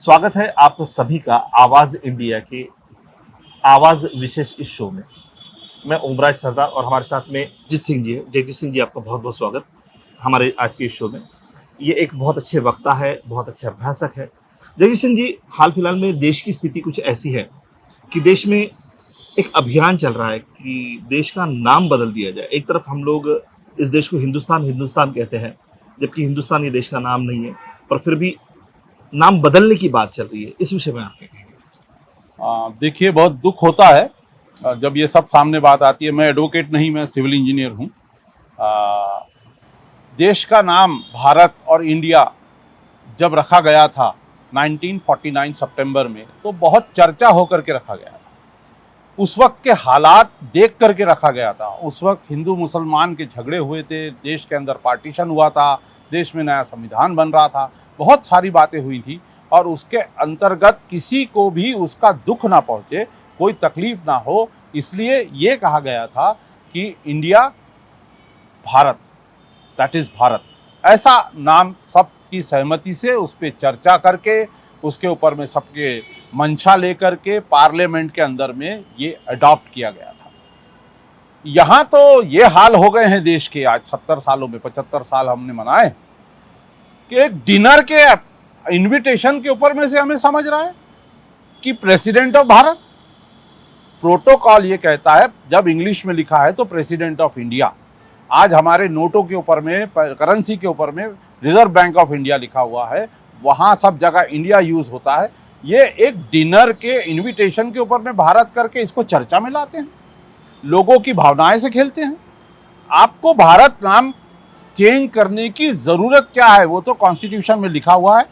स्वागत है आप सभी का आवाज इंडिया के आवाज विशेष इस शो में। मैं ओमराज सरदार और हमारे साथ में जगजीत सिंह जी है। जगजीत सिंह जी, आपका बहुत बहुत स्वागत हमारे आज के इस शो में। ये एक बहुत अच्छे वक्ता है, बहुत अच्छे अभ्यासक है। जगजीत सिंह जी, हाल फिलहाल में देश की स्थिति कुछ ऐसी है कि देश में एक अभियान चल रहा है कि देश का नाम बदल दिया जाए। एक तरफ हम लोग इस देश को हिंदुस्तान हिंदुस्तान कहते हैं, जबकि हिंदुस्तान ये देश का नाम नहीं है, पर फिर भी नाम बदलने की बात चल रही है। इस विषय में आप क्या कहेंगे? देखिए, बहुत दुख होता है जब ये सब सामने बात आती है। मैं एडवोकेट नहीं, मैं सिविल इंजीनियर हूँ। देश का नाम भारत और इंडिया जब रखा गया था 1949 सितंबर में, तो बहुत चर्चा होकर के रखा गया था। उस वक्त के हालात देख करके रखा गया था। उस वक्त हिंदू मुसलमान के झगड़े हुए थे, देश के अंदर पार्टीशन हुआ था, देश में नया संविधान बन रहा था, बहुत सारी बातें हुई थी और उसके अंतर्गत किसी को भी उसका दुख ना पहुंचे, कोई तकलीफ ना हो, इसलिए ये कहा गया था कि India Bharat, that is Bharat, ऐसा नाम सबकी सहमति से उस पर चर्चा करके उसके ऊपर में सबके मंशा लेकर के पार्लियामेंट के अंदर में ये अडॉप्ट किया गया था। यहाँ तो ये हाल हो गए हैं देश के, आज 70 सालों में 75 साल हमने मनाए, कि एक डिनर के इनविटेशन के ऊपर में से हमें समझ रहा है कि प्रेसिडेंट ऑफ भारत। प्रोटोकॉल ये कहता है, जब इंग्लिश में लिखा है तो प्रेसिडेंट ऑफ इंडिया। आज हमारे नोटों के ऊपर में, करेंसी के ऊपर में रिजर्व बैंक ऑफ इंडिया लिखा हुआ है, वहां सब जगह इंडिया यूज होता है। ये एक डिनर के इनविटेशन के ऊपर में भारत करके इसको चर्चा में लाते हैं, लोगों की भावनाएं से खेलते हैं। आपको भारत नाम चेंज करने की जरूरत क्या है? वो तो कॉन्स्टिट्यूशन में लिखा हुआ है,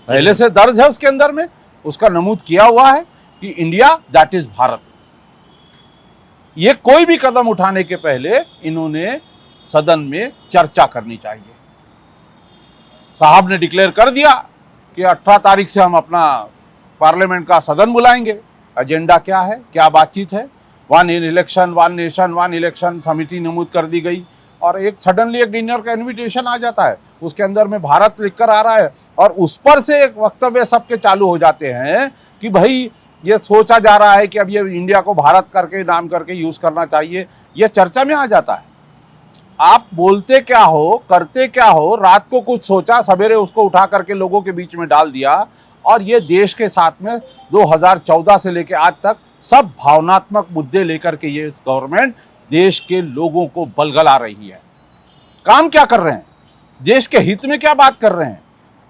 पहले से दर्ज है, उसके अंदर में उसका नमूद किया हुआ है कि इंडिया दैट इज भारत। ये कोई भी कदम उठाने के पहले इन्होंने सदन में चर्चा करनी चाहिए। साहब ने डिक्लेयर कर दिया कि 18 तारीख से हम अपना पार्लियामेंट का सदन बुलाएंगे। एजेंडा क्या है, क्या बातचीत है? One in election, one nation, one election समिति नमूद कर दी गई और एक सडनली एक डिनर का इन्विटेशन आ जाता है, उसके अंदर में भारत लिखकर आ रहा है और उस पर से एक वक्तव्य सबके चालू हो जाते हैं कि भाई ये सोचा जा रहा है कि अब ये इंडिया को भारत करके नाम करके यूज करना चाहिए। ये चर्चा में आ जाता है। आप बोलते क्या हो, करते क्या हो, रात को कुछ सोचा, सवेरे उसको उठा करके लोगों के बीच में डाल दिया और ये देश के साथ में 2014 से लेकर आज तक सब भावनात्मक मुद्दे लेकर के ये गवर्नमेंट देश के लोगों को बलगला रही है। काम क्या कर रहे हैं? देश के हित में क्या बात कर रहे हैं?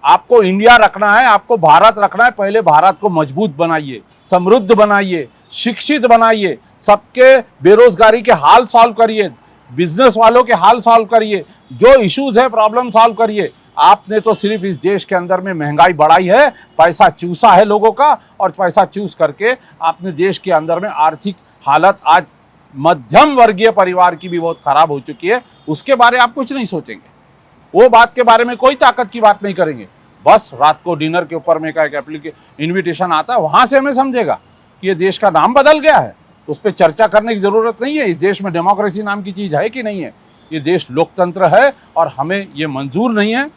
आपको इंडिया रखना है, आपको भारत रखना है, पहले भारत को मजबूत बनाइए, समृद्ध बनाइए, शिक्षित बनाइए, सबके बेरोजगारी के हाल सॉल्व करिए, बिजनेस वालों के हाल सॉल्व करिए, जो इश्यूज है प्रॉब्लम सॉल्व करिए। आपने तो सिर्फ इस देश के अंदर में महंगाई बढ़ाई है, पैसा चूसा है लोगों का और पैसा चूस करके आपने देश के अंदर में आर्थिक हालत आज मध्यम वर्गीय परिवार की भी बहुत खराब हो चुकी है। उसके बारे आप कुछ नहीं सोचेंगे, वो बात के बारे में कोई ताकत की बात नहीं करेंगे। बस रात को डिनर के ऊपर में का एक इन्विटेशन आता है, वहां से हमें समझेगा कि ये देश का नाम बदल गया है, उस पर चर्चा करने की जरूरत नहीं है। इस देश में डेमोक्रेसी नाम की चीज है कि नहीं है? ये देश लोकतंत्र है और हमें ये मंजूर नहीं है।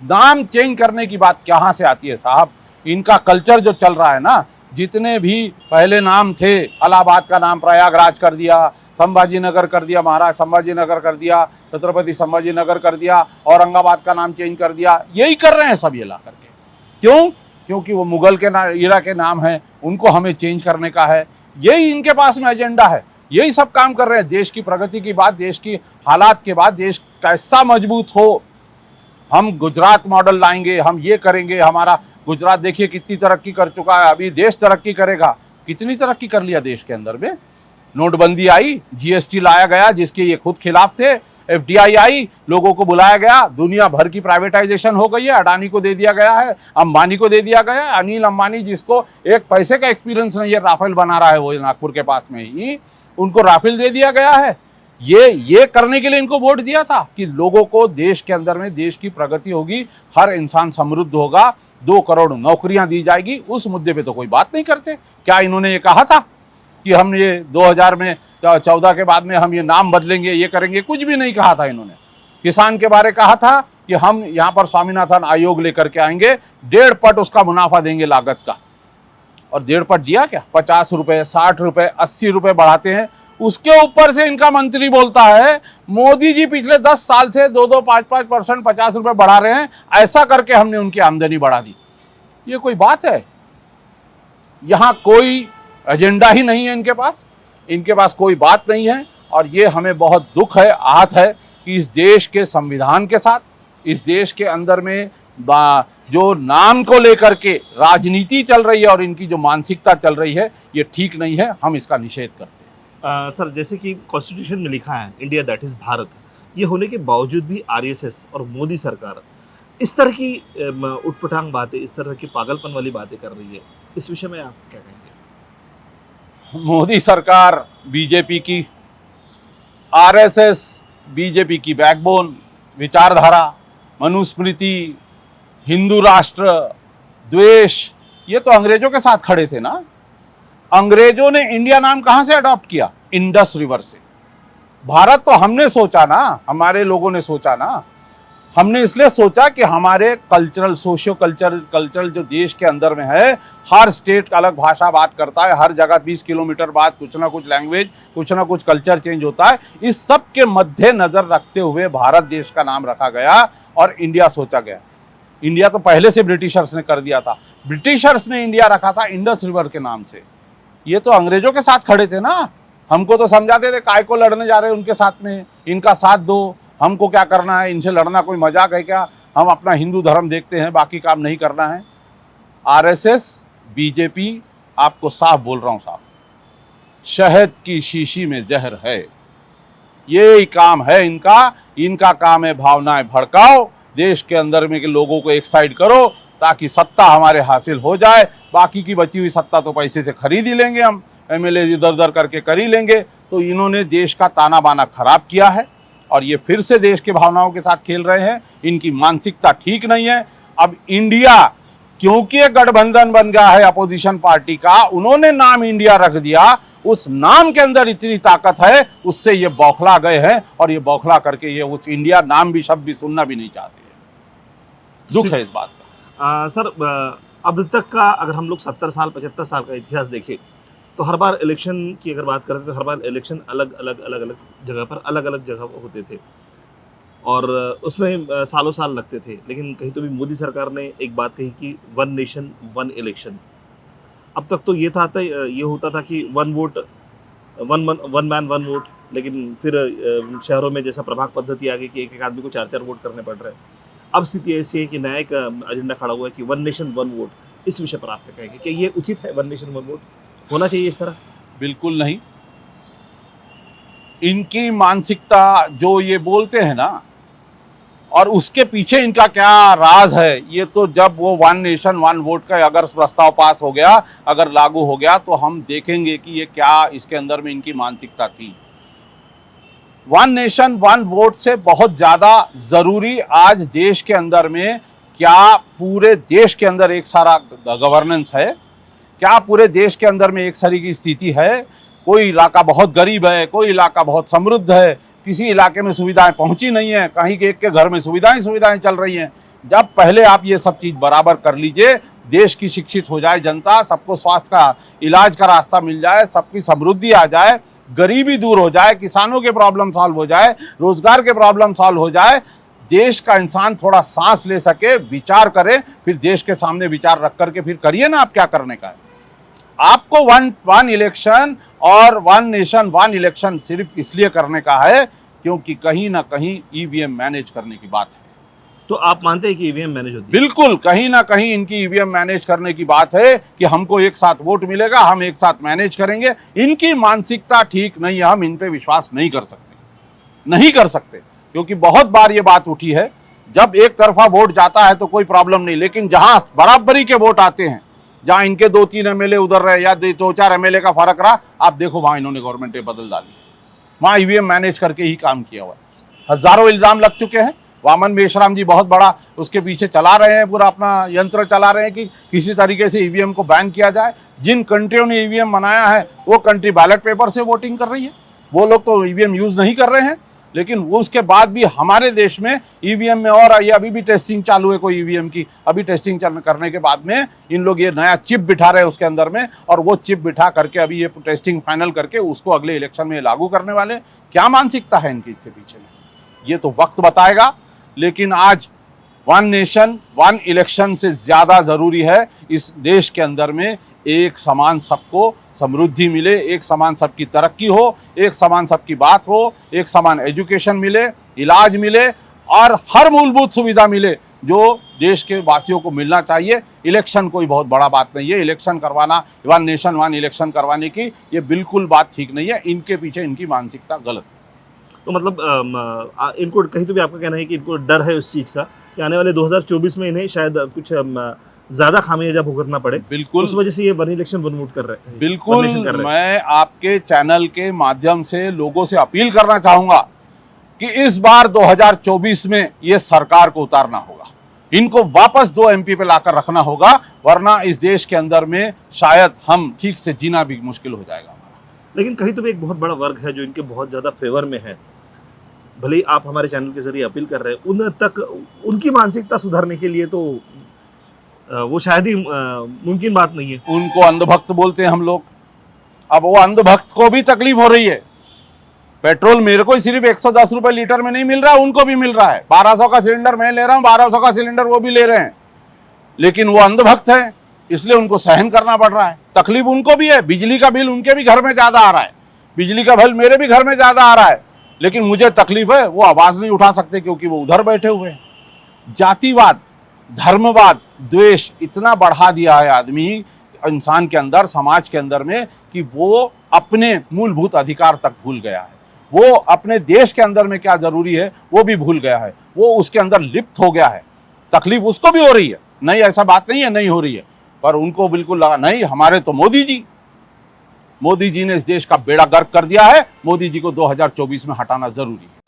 नाम चेंज करने की बात कहाँ से आती है साहब? इनका कल्चर जो चल रहा है ना, जितने भी पहले नाम थे, इलाहाबाद का नाम प्रयागराज कर दिया, संभाजी नगर कर दिया, महाराज संभाजी नगर कर दिया, छत्रपति संभाजी नगर कर दिया, औरंगाबाद का नाम चेंज कर दिया, यही कर रहे हैं सब ये ला करके। क्यों? क्योंकि वो मुगल के इरा के नाम है, उनको हमें चेंज करने का है, यही इनके पास में एजेंडा है, यही सब काम कर रहे हैं। देश की प्रगति की बात, देश की हालात के बाद देश कैसा मजबूत हो, हम गुजरात मॉडल लाएंगे, हम ये करेंगे। हमारा गुजरात देखिए कितनी तरक्की कर चुका है, अभी देश तरक्की करेगा। कितनी तरक्की कर लिया देश के अंदर में? नोटबंदी आई, जीएसटी लाया गया जिसके ये खुद खिलाफ थे, एफडीआई आई, लोगों को बुलाया गया, दुनिया भर की प्राइवेटाइजेशन हो गई है, अडानी को दे दिया गया है, अंबानी को दे दिया गया है। अनिल अंबानी जिसको एक पैसे का एक्सपीरियंस नहीं है, राफेल बना रहा है, वो नागपुर के पास में ही, उनको राफेल दे दिया गया है। ये करने के लिए इनको वोट दिया था कि लोगों को देश के अंदर में देश की प्रगति होगी, हर इंसान समृद्ध होगा, 2 करोड़ नौकरियां दी जाएगी। उस मुद्दे पे तो कोई बात नहीं करते। क्या इन्होंने ये कहा था कि हम ये 2014 के बाद में हम ये नाम बदलेंगे, ये करेंगे? कुछ भी नहीं कहा था इन्होंने। किसान के बारे कहा था कि हम यहाँ पर स्वामीनाथन आयोग लेकर के आएंगे, 1.5 पट उसका मुनाफा देंगे लागत का। और 1.5 पट दिया क्या? 50 रुपए, 60 रुपए, 80 रुपए बढ़ाते हैं। उसके ऊपर से इनका मंत्री बोलता है मोदी जी पिछले 10 साल से 2-2, 5-5%, 50 रुपए बढ़ा रहे हैं, ऐसा करके हमने उनकी आमदनी बढ़ा दी। ये कोई बात है? यहां कोई एजेंडा ही नहीं है इनके पास कोई बात नहीं है। और ये हमें बहुत दुख है, आहत है कि इस देश के संविधान के साथ, इस देश के अंदर में जो नाम को लेकर के राजनीति चल रही है और इनकी जो मानसिकता चल रही है, ये ठीक नहीं है। हम इसका निषेध करते हैं। सर, जैसे कि कॉन्स्टिट्यूशन में लिखा है इंडिया दैट इज भारत, ये होने के बावजूद भी आरएसएस और मोदी सरकार इस तरह की उटपटांग बातें, इस तरह की पागलपन वाली बातें कर रही है। इस विषय में आप क्या कहेंगे? मोदी सरकार बीजेपी की, आरएसएस बीजेपी की बैकबोन, विचारधारा, मनुस्मृति, हिंदू राष्ट्र, द्वेष, ये तो अंग्रेजों के साथ खड़े थे ना। अंग्रेजों ने इंडिया नाम कहां से अडॉप्ट किया? इंडस रिवर से। भारत तो हमने सोचा ना, हमारे लोगों ने सोचा ना। हमने इसलिए सोचा कि हमारे कल्चरल, सोशियो कल्चरल जो देश के अंदर में है, हर स्टेट का अलग भाषा बात करता है, हर जगह 20 किलोमीटर बाद कुछ ना कुछ लैंग्वेज, कुछ ना कुछ कल्चर चेंज होता है। इस सब के मध्य नजर रखते हुए भारत देश का नाम रखा गया और इंडिया सोचा गया। इंडिया तो पहले से ब्रिटिशर्स ने कर दिया था। ब्रिटिशर्स ने इंडिया रखा था इंडस रिवर के नाम से। ये तो अंग्रेजों के साथ खड़े थे ना। हमको तो समझाते थे काय को लड़ने जा रहे हैं उनके साथ में, इनका साथ दो, हमको क्या करना है, इनसे लड़ना कोई मजाक है क्या? हम अपना हिंदू धर्म देखते हैं, बाकी काम नहीं करना है। आरएसएस, बीजेपी, आपको साफ बोल रहा हूं साहब, शहद की शीशी में जहर है। ये काम है इनका काम है भावनाएं भड़काओ, देश के अंदर में के लोगों को एक साइड करो ताकि सत्ता हमारे हासिल हो जाए। बाकी की बची हुई सत्ता तो पैसे से खरीद ही लेंगे, हम एमएलए इधर उधर करके कर ही लेंगे। तो इन्होंने देश का ताना बाना खराब किया है और ये फिर से देश के भावनाओं के साथ खेल रहे हैं। इनकी मानसिकता ठीक नहीं है। अब इंडिया, क्योंकि एक गठबंधन बन गया है अपोजिशन पार्टी का, उन्होंने नाम इंडिया रख दिया। उस नाम के अंदर इतनी ताकत है, उससे ये बौखला गए हैं और ये बौखला करके ये उस इंडिया नाम भी, शब्द भी सुनना भी नहीं चाहते हैं। दुख है इस बात का। सर, अब तक का अगर हम लोग 70 साल 75 साल का इतिहास देखें तो हर बार इलेक्शन की अगर बात करते तो हर बार इलेक्शन अलग अलग जगह पर अलग अलग जगह होते थे और उसमें सालों साल लगते थे। लेकिन कहीं तो भी मोदी सरकार ने एक बात कही कि 1 नेशन 1 इलेक्शन। अब तक तो ये होता था कि 1 वोट 1 मैन 1 वोट, लेकिन फिर शहरों में जैसा प्रभाग पद्धति आ गई कि एक आदमी को 4-4 वोट करने पड़ रहे हैं। अब स्थिति ऐसी है कि नया एक एजेंडा खड़ा हुआ है कि 1 नेशन 1 वोट। इस विषय पर आप क्या कहेंगे? क्या ये उचित है? 1 नेशन 1 वोट होना चाहिए इस तरह? बिल्कुल नहीं। इनकी मानसिकता जो ये बोलते हैं ना, और उसके पीछे इनका क्या राज है, ये तो जब वो 1 नेशन 1 वोट का अगर प्रस्ताव पास हो गया, अगर लागू हो गया, तो हम देखेंगे कि ये क्या इसके अंदर में इनकी मानसिकता थी। 1 नेशन 1 वोट से बहुत ज्यादा जरूरी आज देश के अंदर में क्या पूरे देश के अंदर एक सारा गवर्नेंस है? क्या पूरे देश के अंदर में एक सारी की स्थिति है? कोई इलाका बहुत गरीब है, कोई इलाका बहुत समृद्ध है, किसी इलाके में सुविधाएं पहुंची नहीं है, कहीं के एक के घर में सुविधाएं चल रही हैं। जब पहले आप ये सब चीज बराबर कर लीजिए, देश की शिक्षित हो जाए जनता, सबको स्वास्थ्य का इलाज का रास्ता मिल जाए, सबकी समृद्धि आ जाए, गरीबी दूर हो जाए, किसानों के प्रॉब्लम सॉल्व हो जाए, रोजगार के प्रॉब्लम सॉल्व हो जाए, देश का इंसान थोड़ा सांस ले सके, विचार करे, फिर देश के सामने विचार रख करके फिर करिए ना आप क्या करने का है। आपको 1 इलेक्शन और 1 नेशन 1 इलेक्शन सिर्फ इसलिए करने का है क्योंकि कहीं ना कहीं ईवीएम मैनेज करने की बात है। तो आप मानते हैं कि ईवीएम मैनेज होती है? बिल्कुल, कहीं ना कहीं इनकी ईवीएम मैनेज करने की बात है कि हमको एक साथ वोट मिलेगा, हम एक साथ मैनेज करेंगे। इनकी मानसिकता ठीक नहीं है, हम इन पे विश्वास नहीं कर सकते क्योंकि बहुत बार ये बात उठी है, जब एक तरफा वोट जाता है तो कोई प्रॉब्लम नहीं, लेकिन जहां बराबरी के वोट आते हैं, जहां इनके 2-3 एमएलए उधर रहे या 2-4 एमएलए का फर्क रहा, आप देखो वहां इन्होंने गवर्नमेंट बदल डाली। वहां ईवीएम मैनेज करके ही काम किया हुआ है। हजारों इल्जाम लग चुके हैं। वामन मेश्राम जी बहुत बड़ा उसके पीछे चला रहे हैं, पूरा अपना यंत्र चला रहे हैं कि किसी तरीके से ईवीएम को बैन किया जाए। जिन कंट्रियों ने ईवीएम बनाया है वो कंट्री बैलेट पेपर से वोटिंग कर रही है, वो लोग तो ईवीएम यूज नहीं कर रहे हैं। लेकिन वो उसके बाद भी हमारे देश में ईवीएम में, और ये अभी भी टेस्टिंग चालू है कोई ईवीएम की, अभी टेस्टिंग करने के बाद में इन लोग ये नया चिप बिठा रहे हैं उसके अंदर में, और वो चिप बिठा करके अभी ये टेस्टिंग फाइनल करके उसको अगले इलेक्शन में लागू करने वाले। क्या मानसिकता है इनकी इसके पीछे में, ये तो वक्त बताएगा। लेकिन आज वन नेशन वन इलेक्शन से ज्यादा जरूरी है इस देश के अंदर में एक समान सबको समृद्धि मिले, एक समान सबकी तरक्की हो, एक समान सबकी बात हो, एक समान एजुकेशन मिले, इलाज मिले और हर मूलभूत सुविधा मिले जो देश के वासियों को मिलना चाहिए। इलेक्शन कोई बहुत बड़ा बात नहीं है, इलेक्शन करवाना, वन नेशन वन इलेक्शन करवाने की ये बिल्कुल बात ठीक नहीं है। इनके पीछे इनकी मानसिकता गलत है। तो मतलब इनको कहीं तो भी आपका कहना है कि इनको डर है उस चीज़ का कि आने वाले 2024 में इन्हें शायद कुछ ज़्यादा खामियाजा भुगतना पड़े, बिल्कुल, उस वजह से ये वन इलेक्शन वन वोट कर रहे हैं। बिल्कुल, मैं आपके चैनल के माध्यम से लोगों से अपील करना चाहूंगा कि इस बार 2024 में ये सरकार को उतारना होगा, इनको वापस 2 MP पे लाकर रखना होगा, वरना इस देश के अंदर में शायद हम ठीक से जीना भी मुश्किल हो जाएगा। लेकिन कहीं तो भी एक बहुत बड़ा वर्ग है जो इनके बहुत ज़्यादा फेवर में है, भले ही आप हमारे चैनल के जरिए अपील कर रहे हैं, उन तक उनकी मानसिकता सुधारने के लिए तो वो शायद ही मुमकिन बात नहीं है। उनको अंधभक्त बोलते हैं हम लोग। अब वो अंधभक्त को भी तकलीफ हो रही है। पेट्रोल मेरे को सिर्फ 110 रुपए लीटर में नहीं मिल रहा है, उनको भी मिल रहा है। 1200 का सिलेंडर मैं ले रहा हूँ, 1200 का सिलेंडर वो भी ले रहे हैं, लेकिन वो अंधभक्त है, इसलिए उनको सहन करना पड़ रहा है। तकलीफ उनको भी है, बिजली का बिल उनके भी घर में ज्यादा आ रहा है, बिजली का बिल मेरे भी घर में ज्यादा आ रहा है, लेकिन मुझे तकलीफ है, वो आवाज नहीं उठा सकते क्योंकि वो उधर बैठे हुए हैं। जातिवाद, धर्मवाद, द्वेष इतना बढ़ा दिया है आदमी इंसान के अंदर, समाज के अंदर में, कि वो अपने मूलभूत अधिकार तक भूल गया है। वो अपने देश के अंदर में क्या जरूरी है वो भी भूल गया है, वो उसके अंदर लिप्त हो गया है। तकलीफ उसको भी हो रही है, नहीं ऐसा बात नहीं है नहीं हो रही है, पर उनको बिल्कुल लगा नहीं हमारे तो मोदी जी ने इस देश का बेड़ा गर्क कर दिया है, मोदी जी को 2024 में हटाना जरूरी है।